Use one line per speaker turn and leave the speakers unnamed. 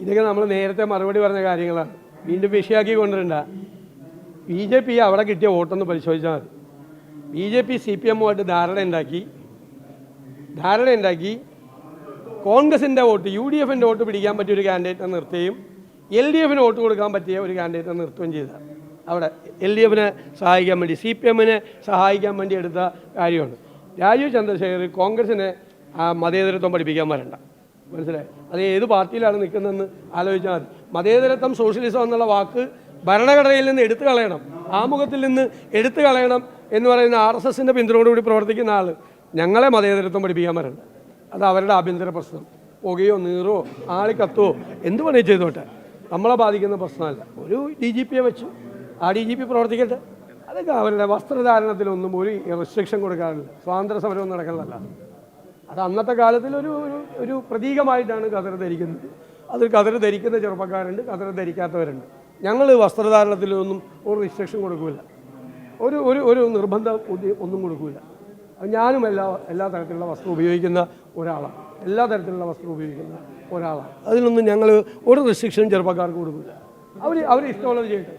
ഇതൊക്കെ നമ്മൾ നേരത്തെ മറുപടി പറഞ്ഞ കാര്യങ്ങളാണ്. വീണ്ടും വിഷയാക്കി കൊണ്ടുവരണ്ട. BJP അവിടെ കിട്ടിയ വോട്ടൊന്ന് പരിശോധിച്ചാൽ മതി. BJP CPM-ഉമായിട്ട് ധാരണ ഉണ്ടാക്കി കോൺഗ്രസിൻ്റെ വോട്ട് UDF-ൻ്റെ വോട്ട് പിടിക്കാൻ പറ്റിയ ഒരു കാൻഡിഡേറ്റിനെ നിർത്തുകയും LDF-ന് വോട്ട് കൊടുക്കാൻ പറ്റിയ ഒരു കാൻഡിഡേറ്റിനെ നിർത്തുകയും ചെയ്തതാണ്. അവിടെ LDF-നെ സഹായിക്കാൻ വേണ്ടി CPM-നെ സഹായിക്കാൻ വേണ്ടി എടുത്ത കാര്യമാണ്. രാജീവ് ചന്ദ്രശേഖർ കോൺഗ്രസിനെ മതേതരത്വം പഠിപ്പിക്കാൻ വരണ്ട. മനസ്സിലായി? അത് ഏത് പാർട്ടിയിലാണ് നിൽക്കുന്നതെന്ന് ആലോചിച്ചാൽ മതി. മതേതരത്വം സോഷ്യലിസം എന്നുള്ള വാക്ക് ഭരണഘടനയിൽ നിന്ന് എടുത്തു കളയണം, ആമുഖത്തിൽ നിന്ന് എടുത്തു കളയണം എന്ന് പറയുന്ന RSSൻ്റെ പിന്തുണയോടുകൂടി പ്രവർത്തിക്കുന്ന ആൾ ഞങ്ങളെ മതേതരത്വം പഠിപ്പിക്കാൻ വരണ്ട. അത് അവരുടെ ആഭ്യന്തര പ്രശ്നം. പുകയോ നീറോ ആളിക്കത്തുവോ എന്ത് പണി ചെയ്തോട്ടെ, നമ്മളെ ബാധിക്കുന്ന പ്രശ്നമല്ല. ഒരു DGP-യെ വെച്ചു, ആ DGP പ്രവർത്തിക്കട്ടെ. അതൊക്കെ അവരുടെ വസ്ത്രധാരണത്തിലൊന്നും ഒരു റെസ്ട്രിക്ഷൻ കൊടുക്കാറില്ല. സ്വാതന്ത്ര്യ സമരവും നടക്കുന്നതല്ല. അത് അന്നത്തെ കാലത്തിൽ ഒരു പ്രതീകമായിട്ടാണ് കതർ ധരിക്കുന്നത്. അത് കതർ ധരിക്കുന്ന ചെറുപ്പക്കാരുണ്ട്, കതർ ധരിക്കാത്തവരുണ്ട്. ഞങ്ങൾ വസ്ത്രധാരണത്തിലൊന്നും ഒരു റിസ്ട്രിക്ഷൻ കൊടുക്കില്ല, ഒരു നിർബന്ധം ഒന്നും കൊടുക്കില്ല. ഞാനും എല്ലാ തരത്തിലുള്ള വസ്ത്രം ഉപയോഗിക്കുന്ന ഒരാളാണ്. അതിനൊന്നും ഞങ്ങൾ ഒരു റെസ്ട്രിക്ഷനും ചെറുപ്പക്കാർക്ക് കൊടുക്കില്ല. അവർ ഇഷ്ടമുള്ളത് ചെയ്യട്ടെ.